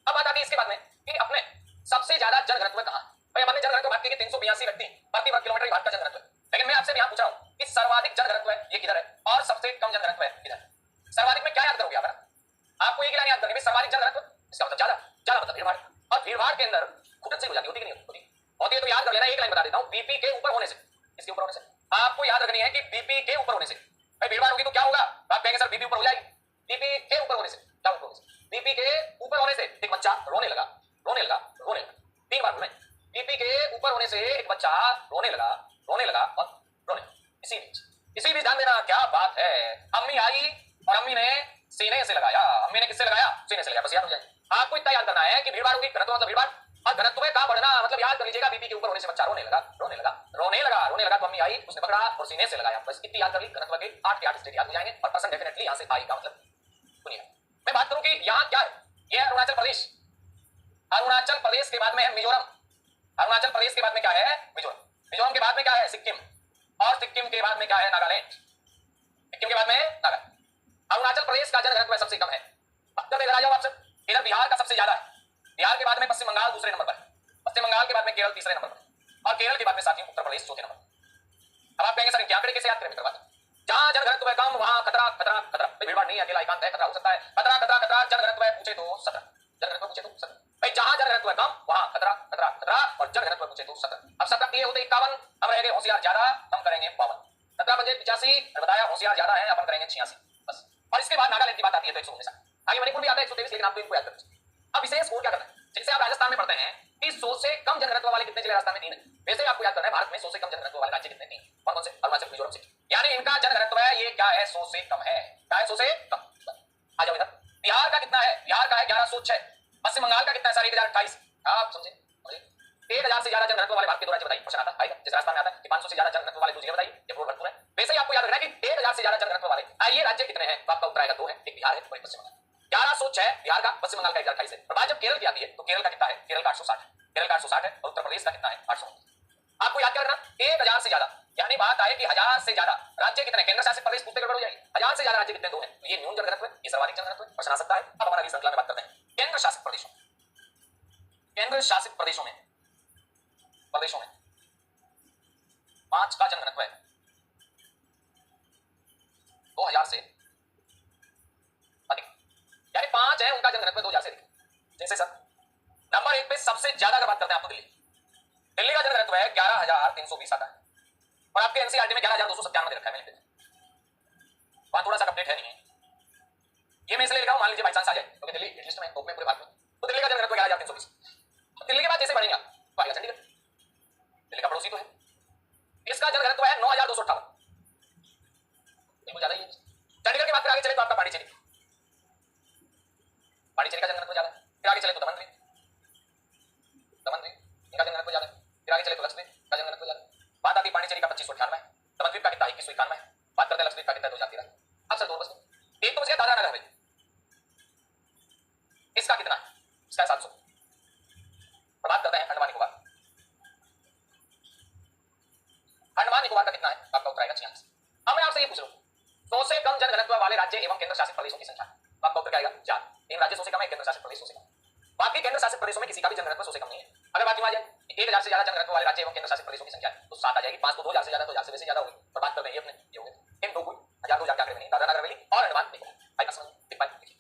अब बात आती है इसके बाद में कि अपने सबसे ज्यादा जनघनत्व कहां, भाई हमने जनघनत्व बात की कि 382 व्यक्ति प्रति वर्ग किलोमीटर भारत का जनघनत्व है, लेकिन मैं आपसे यहां पूछ रहा हूं कि सर्वाधिक जनघनत्व है ये किधर है और सबसे कम जनघनत्व है किधर। सर्वाधिक में क्या याद करोगे आप, आपको एक लाइन याद करनी है, सर्वाधिक जनघनत्व इसका मतलब ज्यादा, ज्यादा मतलब भीड़ भाड़, और भीड़ भाड़ के अंदर घुटन से हो जाती होती कि नहीं होती, होती है तो याद कर लेना। एक लाइन बता देता हूं, बीपी के ऊपर होने से, इसके ऊपर होने से आपको याद रखनी है कि बीपी के ऊपर होने से भाई भीड़ भाड़ होगी तो क्या होगा, आप कहेंगे सर बीपी ऊपर हो जाएगी, बीपी के ऊपर होने से क्या ऊपर होने से, बीपी के ऊपर होने से एक बच्चा रोने लगा, रोने लगा, रोने लगा, 3 बार बोले, बीपी के ऊपर होने से एक बच्चा रोने लगा, रोने लगा और रोने लगा। इसी बीच ध्यान देना, क्या बात है, अम्मी आई और अम्मी ने सीने से लगाया, अम्मी ने किससे लगाया, सीने से लगाया, बस याद हो जाए। आपको इतना याद करना है कि भीड़ भाड़ होगी, घनत्व मतलब भीड़ भाड़, और घनत्व का बढ़ना मतलब याद कर लीजिएगा बीपी के ऊपर होने से बच्चा रोने लगा, रोने लगा, रोने लगा, रोने लगा, तो अम्मी आई उसने पकड़ा और सीने से लगाया, बस इतनी याद कर ली, घनत्व के 8 के 8 स्टेज याद हो जाएंगे और पर्सन डेफिनेटली यहां से आएगा। मतलब सुनिए मैं बात करूं कि यहां क्या है, ये अरुणाचल प्रदेश, अरुणाचल प्रदेश के बाद में है मिजोरम, अरुणाचल प्रदेश के बाद में क्या है, मिजोरम, मिजोरम के बाद में क्या है, सिक्किम, और सिक्किम के बाद में क्या है, नागालैंड, सिक्किम के बाद में नागालैंड। अरुणाचल प्रदेश का जनघनत्व सबसे कम है। उत्तर में इधर आ जाओ आप सब, इधर बिहार का सबसे ज्यादा है। बिहार के बाद में पश्चिम बंगाल दूसरे नंबर पर है, पश्चिम बंगाल के बाद में केरल तीसरे नंबर पर और केरल के बाद में साथियों उत्तर प्रदेश चौथे नंबर। अब आप कहेंगे सर क्या आंकड़े कैसे याद करें मित्रवाद? जहां जनघनत्व है कम वहां खतरा खतरा खतरा। भीड़ भाड़ नहीं है, अकेला एकांत है, खतरा हो सकता है। खतरा खतरा खतरा। जनघनत्व है पूछे तो 17, जनघनत्व पूछे तो 17। भाई जहां जनघनत्व है कम वहां खतरा खतरा खतरा और जनघनत्व पूछे तो 17। अब 17 ये होते 51, हम रहेंगे होशियार ज्यादा, हम करेंगे 52। 17 बजे 85 बताया, होशियार ज्यादा है, अपन करेंगे 86 बस। और इसके बाद नागालैंड की बात आती है तो 119। आगे मणिपुर भी आता है 123, लेकिन आपको इनको याद करना। अब विशेष स्कोर क्या करना है? जैसे आप राजस्थान में पढ़ते हैं कि 100 से कम जनघनत्व वाले कितने जिले राजस्थान में 3 है, वैसे आपको याद करना है भारत में 100 से कम जनघनत्व वाले राज्य कितने? 3। कौन कौन से? अरुणाचल, मिजोरम, सिक्किम। यानी इनका जनघनत्व है ये क्या है? 100 से कम है। क्या है? 100 से कम। आ जाओ इधर, बिहार का कितना है? बिहार का है 1106। पश्चिम बंगाल का कितना है सर? 1028। आप समझे? 1000 से ज्यादा जनघनत्व वाले भारत के 2 राज्य बताइए। क्वेश्चन आता है जिस राजस्थान में आता है कि 500 से ज्यादा जनघनत्व वाले 2 जिले बताइए, ये पूर्ण भरपूर है। वैसे ही आपको याद रखना है कि 1000 से ज्यादा जनघनत्व वाले आइए राज्य कितने हैं? तो आपका उत्तर आएगा 2 है, एक बिहार है और एक पश्चिम बंगाल। 1106 बिहार का, पश्चिम बंगाल का 1028 है। और बात जब केरल की आती है तो केरल का कितना है? केरल का 860 है, केरल का 860 है और उत्तर प्रदेश का कितना है? 829। आपको याद क्या करना? 1000 से ज्यादा, यानी बात आए कि 1000 से ज्यादा राज्य कितने? केंद्र शासित प्रदेश पूछते गड़बड़ हो जाएगी। 1000 से ज्यादा राज्य कितने? 2 है। तो ये न्यून जनघनत्व है, ये सर्वाधिक जनघनत्व है। प्रश्न आ सकता है। अब हमारा अगली श्रृंखला में बात करते हैं केंद्र शासित प्रदेशों। केंद्र शासित प्रदेशों में 5 का जनघनत्व है 2000 से अधिक, यानी 5 है उनका जनघनत्व 2000 से अधिक। जैसे सर नंबर 1 पे सबसे ज्यादा अगर बात करते हैं आपको दिल्ली का जनघनत्व है 11320 आता है और आपके एनसीईआरटी में 11297 दे रखा है। मैंने वहां थोड़ा सा अपडेट है नहीं है, ये मैं इसलिए लिखा हूं, मान लीजिए बाई चांस आ जाए क्योंकि दिल्ली लिस्ट में टॉप में पूरे भारत में, तो दिल्ली का जनघनत्व 11320। दिल्ली के बाद जैसे बढ़ेगा तो आएगा चंडीगढ़, दिल्ली का पड़ोसी तो है। इसका जनघनत्व है 9258, बिल्कुल ज्यादा ही है। चंडीगढ़ की बात करें आगे चले तो आपका पांडिचेरी, पांडिचेरी का जनघनत्व ज्यादा है। फिर आगे चले तो दमन इनका जनघनत्व ज्यादा है। फिर आगे चले तो लक्षद्वीप का जनघनत्व ज्यादा है। बात आती है पांडिचेरी का 2598 है, दमनद्वीप का कितना 2191 है। बात करते हैं लक्षद्वीप का कितना 2013। अब सर 2 बस, एक तो बच गया दादरा नगर हवेली, इसका कितना है? इसका 700। और बात करते हैं अंडमान निकोबार, अंडमान निकोबार का कितना है? आपका उत्तर आएगा 86। अब मैं आपसे ये पूछ रहा हूं 100 से कम जनघनत्व वाले राज्य एवं केंद्र शासित प्रदेशों की संख्या, आपका उत्तर क्या आएगा? 4। 3 राज्य 100 से कम है, केंद्र शासित प्रदेश 100 से कम। बाकी केंद्र शासित प्रदेशों में किसी का भी जनघनत्व 100 से कम नहीं है। अगर बात आ जाए 1000 से ज्यादा जनघनत्व वाले राज्य एवं केंद्र शासित प्रदेशों की संख्या तो 7 आ जाएगी। 5 तो 2000 से ज्यादा, 2000 से वैसे ज्यादा होगी। और बात करते हैं ये अपने ये हो गए इन दो कोई 1000 के आंकड़े में नहीं, दादरा नगर हवेली और अंडमान निकोबार। आई बात समझ एक बार देखिए।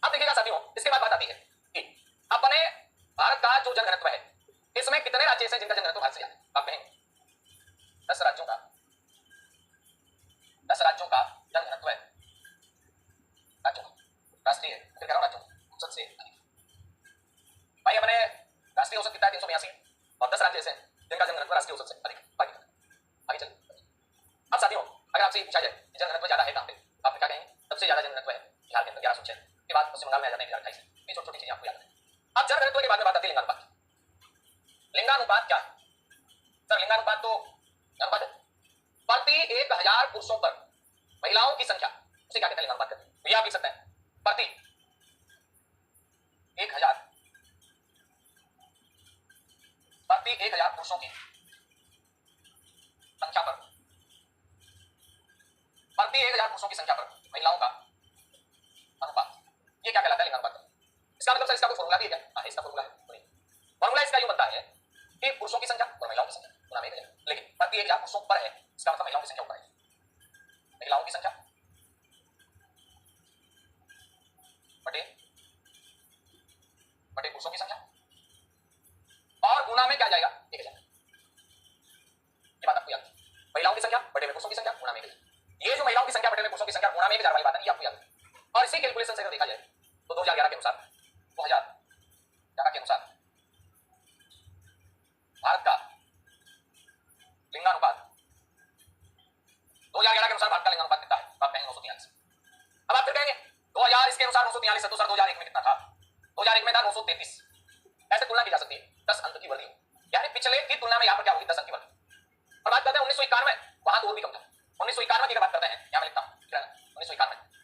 अब देखिएगा साथियों, इसके बाद बात आती है कि अपने भारत का जो जनघनत्व है इसमें कितने राज्य ऐसे जिनका जनघनत्व भारत से ज्यादा है? आप कहेंगे 10 राज्यों का जनघनत्व है, राज्यों का राष्ट्रीय फिर कह रहा हूं राज्यों औसत से अधिक। भाई अपने राष्ट्रीय औसत कितना है? 382 और 10 राज्य ऐसे हैं जिनका जनघनत्व राष्ट्रीय औसत से अधिक। आगे चलिए। अब साथियों अगर आपसे पूछा जाए जनघनत्व ज्यादा है कहां पे, आप क्या कहेंगे? सबसे ज्यादा जनघनत्व है बिहार के अंदर 1106 के बाद पश्चिम बंगाल में आ जाता है 1028। ये छोटी छोटी चीजें आपको याद रखें। अब जनघनत्व के बाद में बात आती है लिंगानुपात। लिंगानुपात क्या है सर? लिंगानुपात तो अनुपात है प्रति 1000 पुरुषों पर महिलाओं की संख्या, उसे क्या कहते हैं? लिंगानुपात कहते हैं। तो ये आप लिख सकते हैं प्रति 1000 पुरुषों की संख्या पर, प्रति 1000 पुरुषों की संख्या पर महिलाओं का अनुपात, ये क्या कहलाता है? लिंगानुपात। इसका मतलब सर इसका कोई फॉर्मूला भी है क्या? हाँ, इसका फॉर्मूला है। फॉर्मूला इसका यूं बनता है कि पुरुषों की संख्या और महिलाओं की संख्या गुना में 1000, लेकिन प्रति 1000 पुरुषों पर है, इसका मतलब महिलाओं की संख्या ऊपर है। महिलाओं की संख्या बटे पुरुषों की संख्या और गुना में क्या जाएगा? 1000। ये बात आपको याद है। महिलाओं की संख्या बटे में पुरुषों की संख्या गुना में 1000। ये जो महिलाओं की संख्या बटे में पुरुषों की संख्या गुना में 1000 वाली बात है, ये आपको याद है। और इसी कैलकुलेशन से अगर देखा जाए तो 2011 के अनुसार 2011 के अनुसार भारत का लिंगानुपात 2011 के अनुसार भारत का लिंगानुपात कितना है? आप कहेंगे 943। अब आप फिर कहेंगे 2000 इसके अनुसार 943 है तो सर 2001 में कितना था? 2001 में था 933। ऐसे तुलना की जा सकती है 10 अंक की वर्दी, यानी पिछले की तुलना में यहां पर क्या होगी? 10 अंक की वर्दी। और बात करते हैं 1991, वहां तो और भी कम था। 1991 की बात करते हैं, यहां मैं लिखता हूं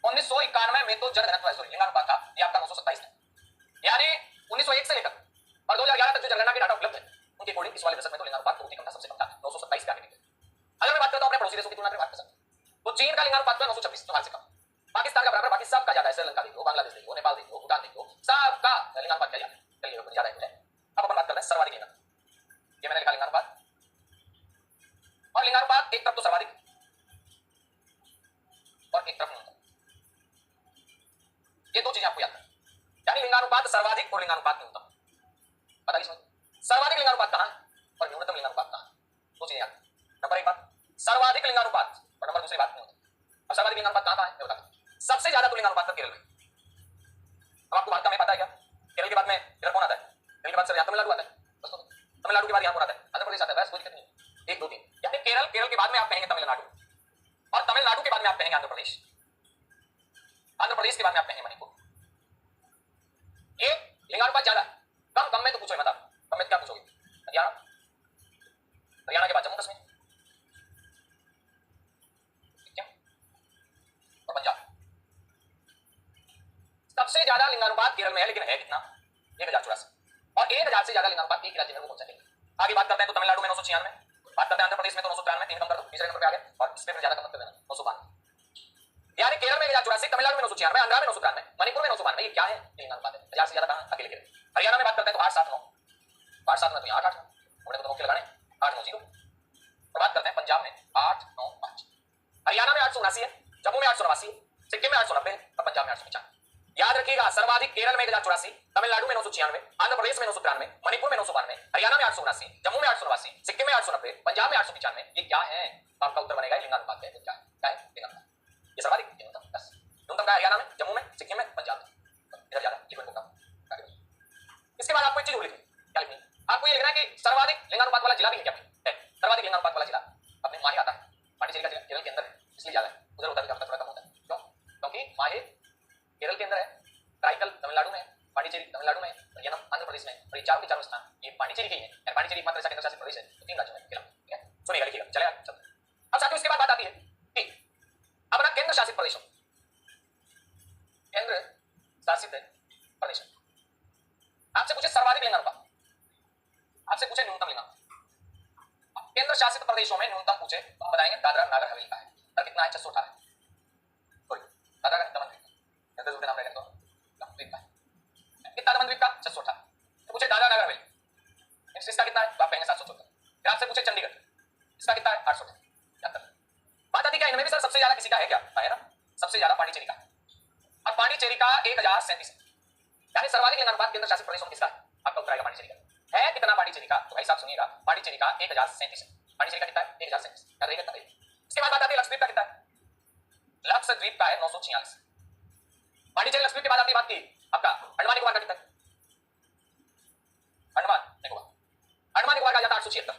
1991 में तो जनघनत्व सॉरी लिंगानुपात था ये आपका 927 था। यानी 1901 से लेकर और 2011 तक जो जनगणना के डाटा उपलब्ध है उनके अकॉर्डिंग इस वाले दशक में तो लिंगानुपात बहुत ही कम था, सबसे कम था 927 के आगे। अगर मैं बात करता हूं अपने पड़ोसी देशों की तुलना चीन का लिंगानुपात 926, जो भारत से कम। पाकिस्तान का बराबर, बाकी सबका ज्यादा है। श्रीलंका देखो, बांग्लादेश देखो, नेपाल देखो, भूटान देखो, सबका लिंगानुपात क्या ज्यादा है। अब अपन बात करते हैं सर्वाधिक लिंगानुपात। ये मैंने लिखा लिंगानुपात, और लिंगानुपात एक तरफ तो सर्वाधिक और एक तरफ न्यूनतम, ये दो चीजें आपको याद करनी। यानी लिंगानुपात सर्वाधिक और लिंगानुपात न्यूनतम। बताइए इसमें सर्वाधिक लिंगानुपात कहां है और न्यूनतम लिंगानुपात कहां है, दो चीजें याद। नंबर एक बात सर्वाधिक लिंगानुपात, और नंबर दूसरी बात न्यूनतम। अब सर्वाधिक लिंगानुपात कहां है मैं बताता हूं। सबसे ज्यादा तो लिंगानुपात केरल में। अब आपको बात का मैं पता है क्या, केरल के बाद में इधर कौन आता है? केरल के बाद सर तमिलनाडु आता है, बस तमिलनाडु के बाद यहां कौन आता है? आंध्र प्रदेश आता है, बस कोई दिक्कत नहीं। 1 2 3, यानी केरल के बाद में आप कहेंगे तमिलनाडु, और तमिलनाडु के बाद में आप कहेंगे आंध्र प्रदेश, आंध्र प्रदेश के बाद में आप कहेंगे मणिपुर। ये लिंगानुपात ज्यादा है। कम में तो पूछो मत, आप कम में क्या पूछोगे? हरियाणा के बाद जम्मू कश्मीर, ठीक है, और पंजाब। सबसे ज्यादा लिंगानुपात केरल में है, लेकिन है कितना? 1084, और 1000 से ज्यादा लिंगानुपात एक राज्य में कौन सा है? आगे बात करते हैं तो तमिलनाडु में 996, बात करते हैं आंध्र प्रदेश में तो 993, 3 कम कर दो, तीसरे नंबर पे आ गए, और इस पे फिर ज्यादा कम कर देना 992। यानी केरल में 1084, तमिलनाडु में 996, आंध्र में 993, मणिपुर में 992। ये क्या है? लिंगानुपात है। 1000 से ज्यादा कहां? अकेले केरल। हरियाणा में बात करते हैं तो 879, 879 तो 8 8 तो मुख्य लगाने 890, और बात करते हैं पंजाब में 895। हरियाणा में 879 है, जम्मू में 889, सिक्किम में 890 है, और पंजाब में 895। याद रखिएगा सर्वाधिक केरल में 1084, तमिलनाडु में 996, आंध्र प्रदेश में 993, मणिपुर में 992, हरियाणा में 879, जम्मू में 889, सिक्किम में 890, पंजाब में 895। ये क्या है? आपका उत्तर बनेगा लिंगानुपात है। क्या है? लिंगानुपात। ये सर्वाधिक, न्यूनतम 10। न्यूनतम का हरियाणा में, जम्मू में, सिक्किम में, पंजाब में, इधर ज्यादा लिखो इनको कम। इसके बाद आपको एक चीज और लिखनी, क्या लिखनी? आपको ये लिखना है कि सर्वाधिक लिंगानुपात वाला जिला भी है क्या? है सर्वाधिक लिंगानुपात वाला जिला अपने माहे आता है। पांडिचेरी का जिला केरल के अंदर है, इसलिए ज्यादा है। उधर होता है थोड़ा कम होता है। क्यों? क्योंकि माहे केरल के अंदर है, रायकल तमिलनाडु में, पांडिचेरी तमिलनाडु में, हरियाणा आंध्र प्रदेश में, और ये चारों के चारों स्थान ये पांडिचेरी के ही है। पांडिचेरी एकमात्र ऐसा केंद्र शासित प्रदेश है तो 3 राज्यों में केरल, ठीक है, सुनिएगा लिखिएगा, चलेगा। अब साथियों इसके बाद बात आती है कि अपना केंद्र शासित प्रदेशों, केंद्र शासित प्रदेश आपसे पूछे सर्वाधिक लिंगानुपात, आपसे पूछे न्यूनतम लिंगानुपात। केंद्र शासित प्रदेशों में न्यूनतम पूछे तो हम बताएंगे दादरा नगर हवेली का है, और कितना है? 618। सॉरी, दादरा का दमन द्वीप का नाम रहेगा तो द्वीप का कितना? दमन द्वीप का 618। तो पूछे दादरा नगर हवेली, इसका कितना है? तो आप कहेंगे 774। फिर आपसे पूछे चंडीगढ़, इसका कितना है? 800। बात आती क्या इनमें भी सर सबसे ज्यादा किसी का है क्या? है ना, सबसे ज्यादा पांडिचेरी का। अब पांडिचेरी का 1037 यानी सर्वाधिक लिंगानुपात केंद्र शासित प्रदेशों में किसका है? आपका उत्तर आएगा पांडिचेरी का। है कितना पांडिचेरी का? तो भाई साहब सुनिएगा, पांडिचेरी का 1037 है। पांडिचेरी का कितना है? 1037, याद रहेगा कितना? इसके बाद बात आती है लक्षद्वीप का कितना है? लक्षद्वीप का है 946। पांडिचेरी लक्षद्वीप के बाद आपने बात की आपका अंडमान निकोबार का कितना है? अंडमान निकोबार का जाता है 876,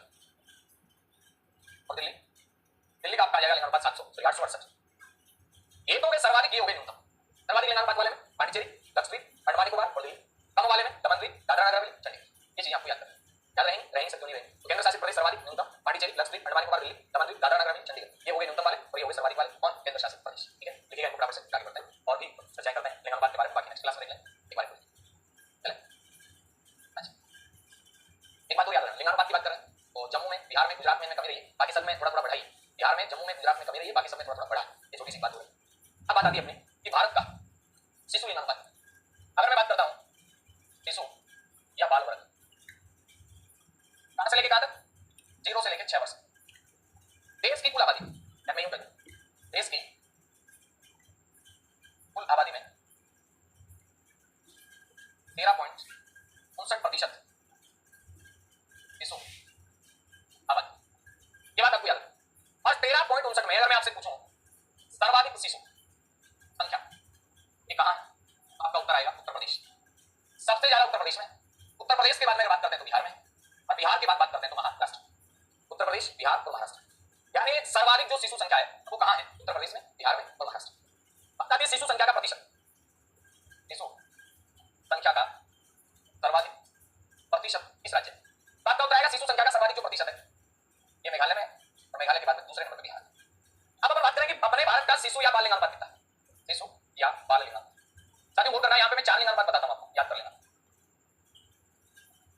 और दिल्ली का आपका आ जाएगा लिंगानुपात 868। ये तो हो गए सर्वाधिक, ये हो गए न्यूनतम। सर्वाधिक लिंगानुपात वाले में पांडिचेरी, लक्षद्वीप, अंडमान निकोबार और दिल्ली। कम वाले में दमन द्वीप, दादरा नगर हवेली, चंडीगढ़। ये चीजें आपको याद करनी, याद रहेंगी सब क्यों नहीं रहेंगी? तो केंद्र शासित प्रदेश सर्वाधिक, न्यूनतम, पांडिचेरी, लक्षद्वीप, अंडमान निकोबार, दिल्ली, दमन द्वीप, दादरा नगर हवेली, चंडीगढ़। ये हो गए न्यूनतम वाले, और ये हो गए सर्वाधिक वाले और केंद्र शासित प्रदेश। ठीक है, लिखिएगा इनको बराबर से, आगे बढ़ते हैं और भी चर्चा करते हैं लिंगानुपात के बारे में। बाकी नेक्स्ट क्लास में देख लें एक बार। चले अच्छा, एक बात तो याद रखना, लिंगानुपात की बात करें तो जम्मू में, बिहार में, गुजरात में कमी रही है, बाकी सब में थोड़ा बढ़ाई। बिहार में, जम्मू में, गुजरात में कमी रही है, बाकी सब में थोड़ा बढ़ा। ये छोटी सी बात हो रही। अब बात आती है अपनी कि भारत का शिशु लिंगानुपात। अगर मैं बात करता हूं शिशु या बाल वर्ग, कहां से लेके कहां तक? 0 से लेकर 6 वर्ष। देश की कुल आबादी में, देश की कुल आबादी में 13.59% शिशु आबादी, ये बात आपको याद है। और 13.59 में अगर मैं आपसे पूछूं सर्वाधिक शिशु संख्या ये कहां है? आपका उत्तर आएगा उत्तर प्रदेश। सबसे ज्यादा उत्तर प्रदेश में। उत्तर प्रदेश के बाद में बात करते हैं तो बिहार में, और बिहार के बाद बात करते हैं तो महाराष्ट्र। उत्तर प्रदेश, बिहार और महाराष्ट्र, यानी सर्वाधिक जो शिशु संख्या है वो कहां है? उत्तर प्रदेश में, बिहार में और महाराष्ट्र। बता दें शिशु संख्या का प्रतिशत, शिशु संख्या का सर्वाधिक प्रतिशत इस राज्य में। बात का उत्तर आएगा शिशु संख्या का सर्वाधिक जो प्रतिशत है ये मेघालय में, और मेघालय के बाद दूसरे नंबर पर बिहार। अब अपन बात करें कि अपने भारत का शिशु या बाल लिंगानुपात कितना है? शिशु या बाल लिंगानुपात साथियों नोट करना, यहाँ पे मैं 4 लिंगानुपात बताता हूं आपको, याद कर लेना।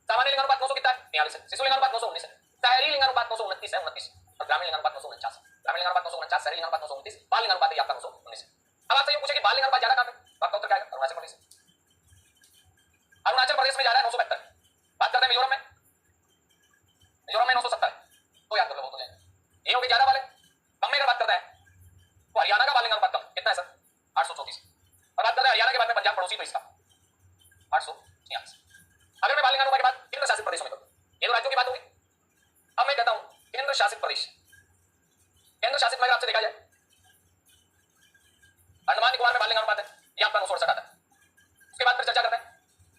सामान्य लिंगानुपात 900 कितना है? 43 है। शिशु लिंगानुपात 919 है। शहरी लिंगानुपात 929 है, 29। और ग्रामीण लिंगानुपात 949, ग्रामीण लिंगानुपात 949, शहरी लिंगानुपात 929, बाल लिंगानुपात आपका 919। अब आपसे ये पूछे कि बाल लिंगानुपात ज्यादा कहां पे, तो आपका उत्तर क्या आएगा? अरुणाचल प्रदेश। अरुणाचल प्रदेश में ज्यादा है 972। बात करते हैं मिजोरम में, मिजोरम में 970 है, तो याद कर लो बहुत हो जाएगा। ये हो गए ज्यादा वाले। कम में अगर बात करते हैं तो हरियाणा का बाल लिंगानुपात कम कितना है सर? 834। और बात करते हैं हरियाणा के बाद में पंजाब पड़ोसी, तो इसका 846। अगर मैं बाल लिंगानुपात के बाद केंद्र शासित प्रदेशों में करूं, ये तो राज्यों की बात होगी। अब मैं कहता हूं केंद्र शासित प्रदेश, केंद्र शासित में अगर आपसे देखा जाए अंडमान निकोबार में बाल लिंगानुपात है, ये आपका 968 आता है। उसके बाद फिर चर्चा करते हैं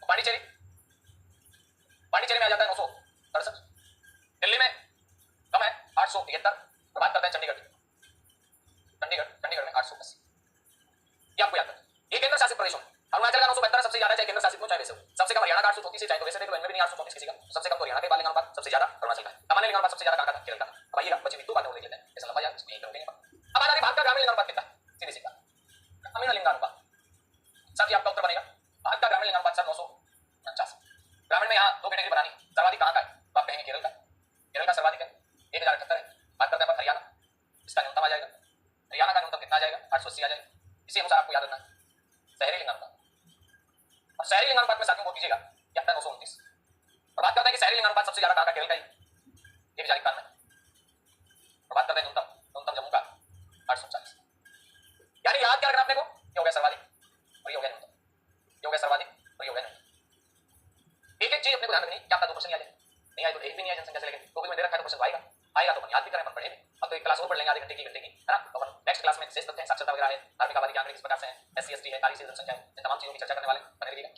तो पांडिचेरी, पांडिचेरी में आ जाता है 968। दिल्ली में कम है 873। और बात करते हैं चंडीगढ़ की, चंडीगढ़, चंडीगढ़ में 880। ये आपको याद रखना। ये केंद्र शासित प्रदेशों में अरुणाचल का 972 सबसे ज्यादा, चाहे केंद्र शासित हो चाहे वैसे हो। सबसे कम हरियाणा का 834 है, चाहे तो वैसे देख लो, इनमें भी नहीं 834 किसी का। सबसे कम तो हरियाणा के बाल लिंगानुपात, सबसे ज्यादा अरुणाचल का है। सामान्य लिंगानुपात सबसे ज्यादा कहां का था? केरल का। अब आइएगा बच्चे भी दो बातें और देख लेते हैं, ऐसा लंबा यार इसको यहीं करोगे नहीं। अब आ जाती भारत का ग्रामीण लिंगानुपात कितना है? सीधी सी बात, ग्रामीण लिंगानुपात सर जी आपका उत्तर बनेगा भारत का ग्रामीण लिंगानुपात सर 949। ग्रामीण में यहाँ दो कैटेगरी बनानी, सर्वाधिक कहां का है? तो आप कहेंगे केरल का, केरल का सर्वाधिक है 1078 है। बात करते हैं हरियाणा, इसका न्यूनतम आ जाएगा, हरियाणा का न्यूनतम कितना आ जाएगा? 880 आ जाएगा। इसी अनुसार आपको याद रखना है शहरी लिंगानुपात। और शहरी लिंगानुपात में साथियों को कीजिएगा ये आपका 929। और बात करते हैं कि शहरी लिंगानुपात सबसे ज्यादा कहां का? केरल का ही, ये भी जारी करना है। और बात करते हैं न्यूनतम, न्यूनतम जम्मू का 840। यानी याद क्या रखना अपने को? ये हो गया सर्वाधिक और ये हो गया न्यूनतम, ये हो गया सर्वाधिक और ये हो गया न्यूनतम। एक एक चीज अपने को ध्यान रखनी, क्या आपका 2 क्वेश्चन नहीं आए तो एक भी नहीं आया जनसंख्या से, लेकिन टॉपिक में दे रखा है तो क्वेश्चन आएगा, आएगा तो अपन याद भी करें, अपन पढ़ेंगे। अब तो एक क्लास और पढ़ लेंगे आधे घंटे की, घंटे की, है ना। तो अपन नेक्स्ट क्लास में शेष तथ्य, साक्षरता वगैरह है, धार्मिक आबादी के आंकड़े किस प्रकार से हैं, SC ST है, नारी जनसंख्या है, इन तमाम चीजों की चर्चा करने वाले बने रहिएगा।